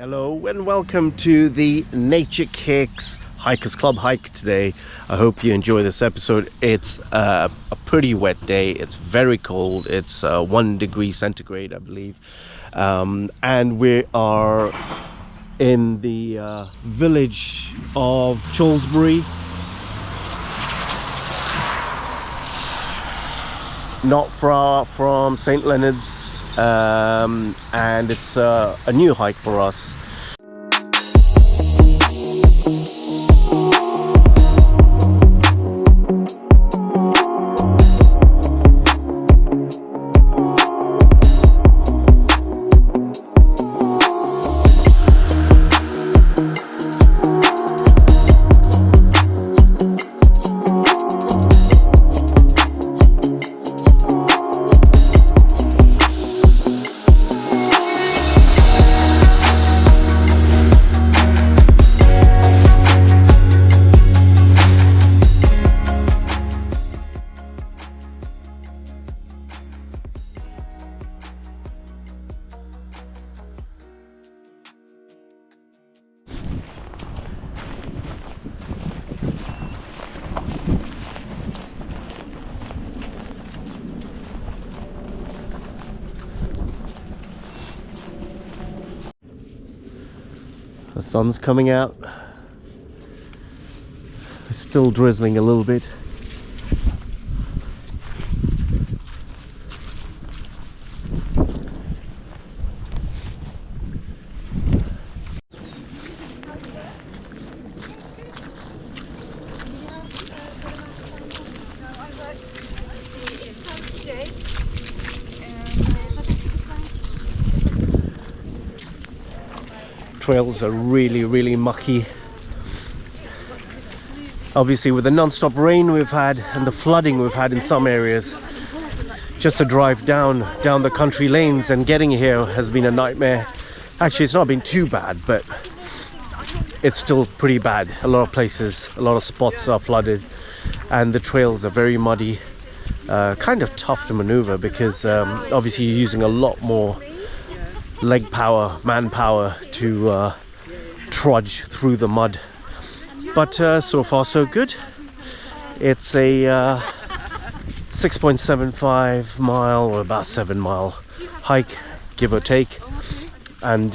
Hello and welcome to the Nature Kicks Hikers Club hike today. I hope you enjoy this episode. It's a pretty wet day. It's very cold. It's 1 degree centigrade, I believe. And we are in the village of Cholesbury. Not far from St. Leonard's. And it's a new hike for us. The sun's coming out. It's still drizzling a little bit. Trails are really mucky. Obviously with the non-stop rain we've had and the flooding we've had in some areas, just to drive down the country lanes and getting here has been a nightmare. Actually, it's not been too bad, but it's still pretty bad. A lot of places, a lot of spots are flooded and the trails are very muddy. Kind of tough to maneuver because obviously you're using a lot more leg power, manpower to trudge through the mud, but so far so good. It's a 6.75 mile or about 7 mile hike, give or take, and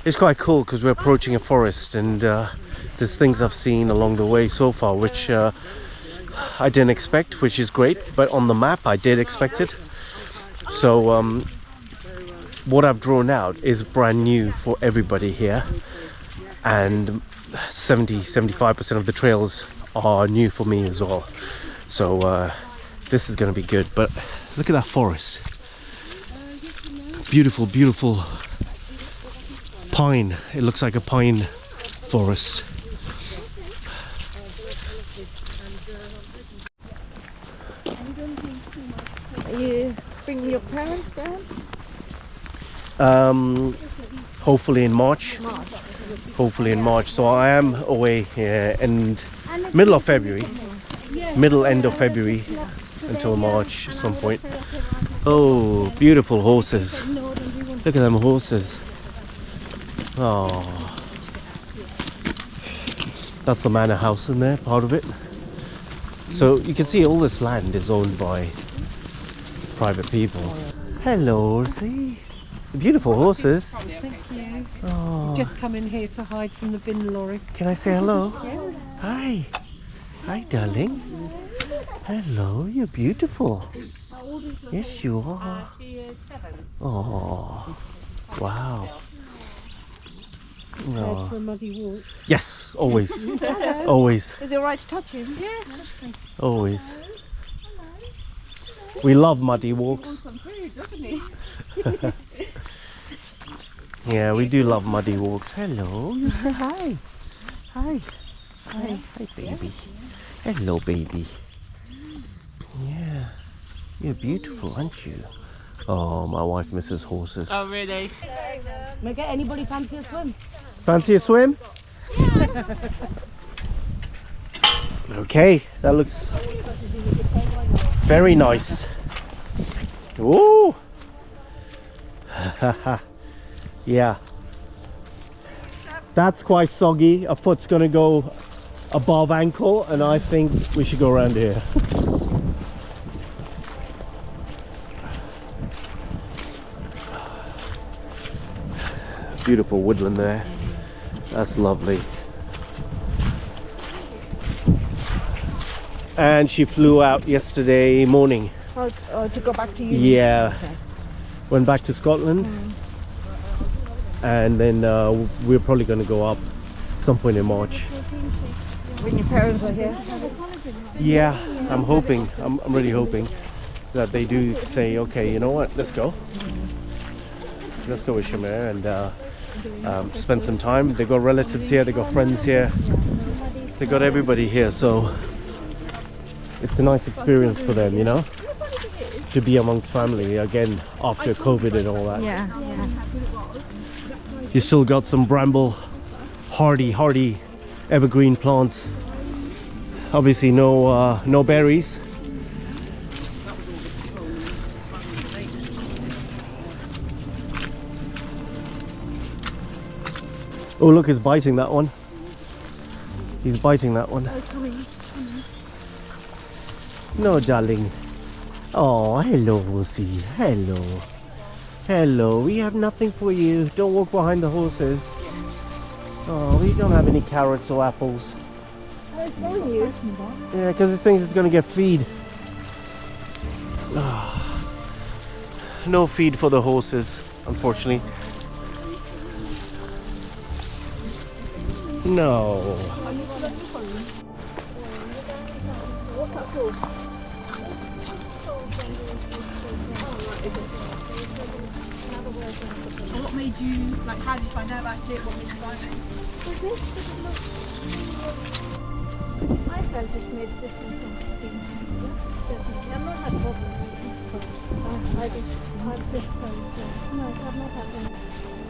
it's quite cool because we're approaching a forest, and there's things I've seen along the way so far which I didn't expect, which is great, but on the map I did expect it. So what I've drawn out is brand new for everybody here, and 70-75% of the trails are new for me as well. So this is going to be good. But look at that forest. Beautiful pine. It looks like a pine forest. Are you bringing your parents down? Hopefully in March. Hopefully in March. So I am away in middle of February, end of February until March at some point. Oh, beautiful horses. Look at them horses. Oh, that's the manor house in there, part of it. So you can see all this land is owned by private people. Hello, see? Beautiful horses. Thank you. Oh. Just come in here to hide from the bin lorry. Can I say hello? Yeah. Hi. Hi, darling. Hello, you're beautiful. Yes, you are. She is 7. Oh, wow. Prepared for a muddy walk. Yes, always. Always. Is it alright to touch him? Yeah. Always. We love muddy walks. Yeah, we do love muddy walks. Hello, you say hi. Hi. Hi, baby. Hello, baby. Yeah, you're beautiful, aren't you? Oh, my wife misses horses. Oh, really? Make anybody fancy a swim? Fancy a swim? Okay, that looks very nice. Ooh! Yeah, That's quite soggy. A foot's gonna go above ankle, and I think we should go around here. Beautiful woodland there. That's lovely. And she flew out yesterday morning. To go back to you? Yeah. Okay. Went back to Scotland. And then we're probably going to go up some point in March. When your parents are here? Yeah, I'm hoping. I'm really hoping that they do say, okay, you know what, let's go. Let's go with Shamir and spend some time. They've got relatives here, they've got friends here. They've got everybody here, so it's a nice experience for them, you know? To be amongst family again after COVID and all that. Yeah. You still got some bramble, hardy evergreen plants. Obviously no berries. Oh look, he's biting that one. He's biting that one. No, darling. Oh, hello, Lucy. Hello. Hello, we have nothing for you. Don't walk behind the horses. Oh, we don't have any carrots or apples. Yeah, because it thinks it's going to get feed. No feed for the horses, unfortunately. No. What made you, like, how did you find out about it? What made you buy it? I felt it made a difference on the skin. Definitely. I've not had problems with it, but I've just felt, no, I've not had any.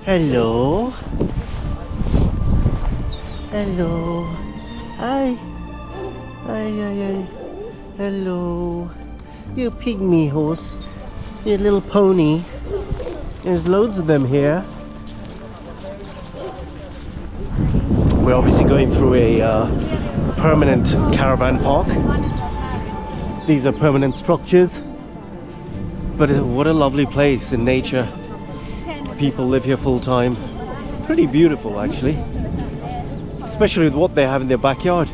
Hello. Hello. Hi. Hi. Hello. You pygmy horse. You little pony. There's loads of them here. We're obviously going through a permanent caravan park. These are permanent structures. But what a lovely place in nature. People live here full time. Pretty beautiful actually. Especially with what they have in their backyard.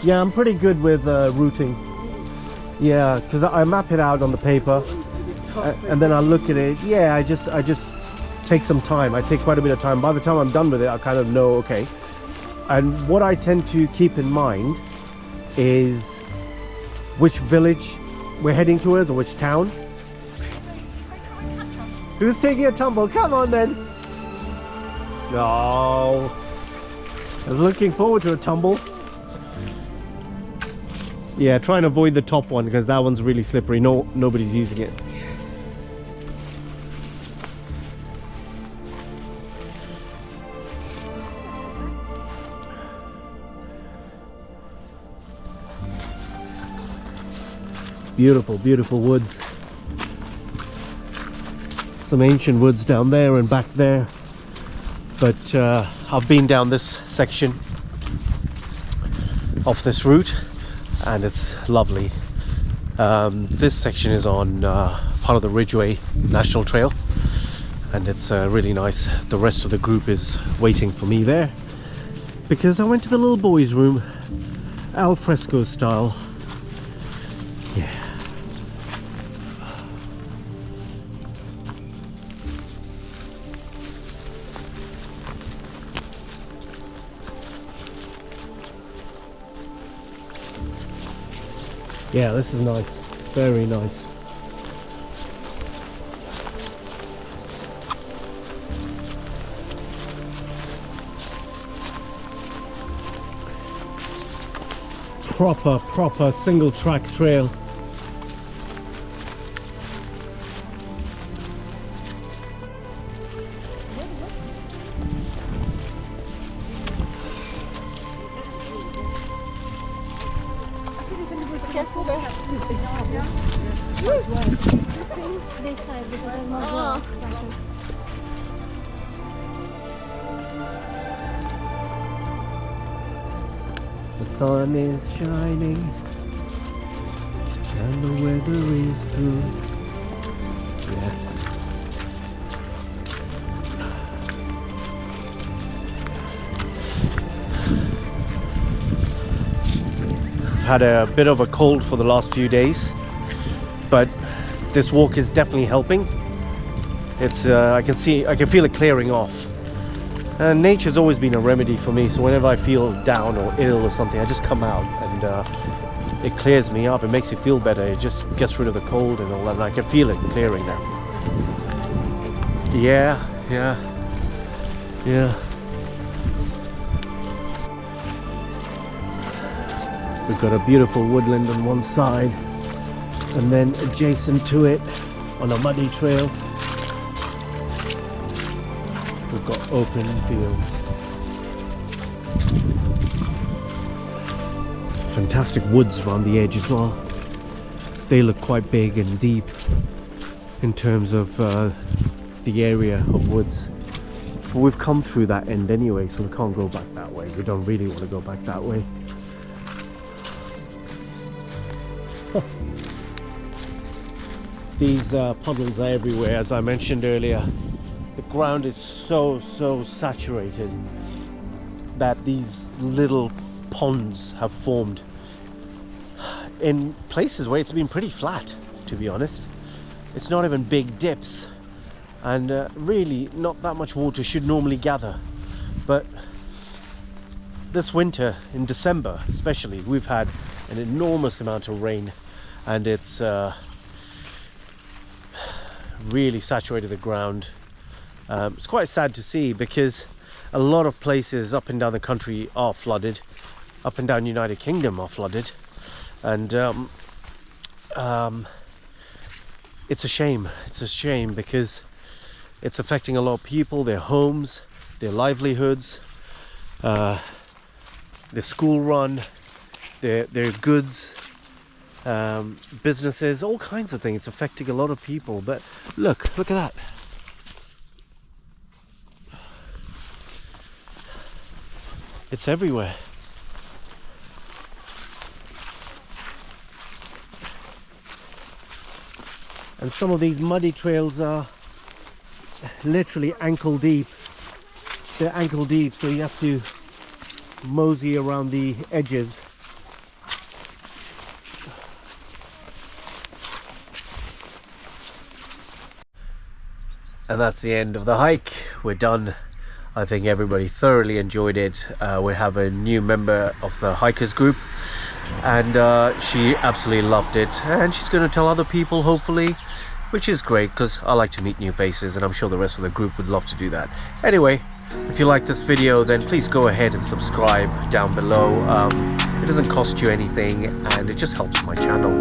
Yeah, I'm pretty good with routing. Yeah, because I map it out on the paper, and then I look at it. Yeah, I just take some time. I take quite a bit of time. By the time I'm done with it, I kind of know, okay. And what I tend to keep in mind is which village we're heading towards, or which town. Who's taking a tumble? Come on then. No. I was looking forward to a tumble. Yeah, try and avoid the top one because that one's really slippery. Nobody's using it. Beautiful, beautiful woods. Some ancient woods down there and back there. But I've been down this section of this route. And it's lovely. This section is on part of the Ridgeway National Trail, and it's really nice. The rest of the group is waiting for me there because I went to the little boys' room, al fresco style. Yeah. Yeah, this is nice. Very nice. Proper single track trail. careful there. This side because there's more grass. That is. The sun is shining and the weather is good. Yes. I've had a bit of a cold for the last few days, but this walk is definitely helping. It's I can feel it clearing off. And nature's always been a remedy for me, so whenever I feel down or ill or something, I just come out and it clears me up. It makes me feel better. It just gets rid of the cold and all that, and I can feel it clearing now. Yeah. We've got a beautiful woodland on one side, and then adjacent to it on a muddy trail we've got open fields. Fantastic woods around the edge as well. They look quite big and deep in terms of the area of woods. But we've come through that end anyway, so we can't go back that way. We don't really want to go back that way. These puddles are everywhere, as I mentioned earlier. The ground is so saturated that these little ponds have formed in places where it's been pretty flat, to be honest. It's not even big dips, and really not that much water should normally gather. But this winter, in December especially, we've had an enormous amount of rain, and it's really saturated the ground. It's quite sad to see, because a lot of places up and down the country are flooded. Up and down United Kingdom are flooded, and it's a shame. It's a shame because it's affecting a lot of people, their homes, their livelihoods, their school run, their goods, businesses, all kinds of things. It's affecting a lot of people. But look at that. It's everywhere. And some of these muddy trails are literally ankle deep. They're ankle deep, so you have to mosey around the edges. And that's the end of the hike. We're done. I think everybody thoroughly enjoyed it. We have a new member of the HIKER'S group, and she absolutely loved it, and she's going to tell other people, hopefully, which is great, because I like to meet new faces, and I'm sure the rest of the group would love to do that. Anyway, if you like this video, then please go ahead and subscribe down below. It doesn't cost you anything, and it just helps my channel.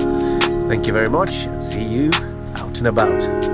Thank you very much, and see you out and about.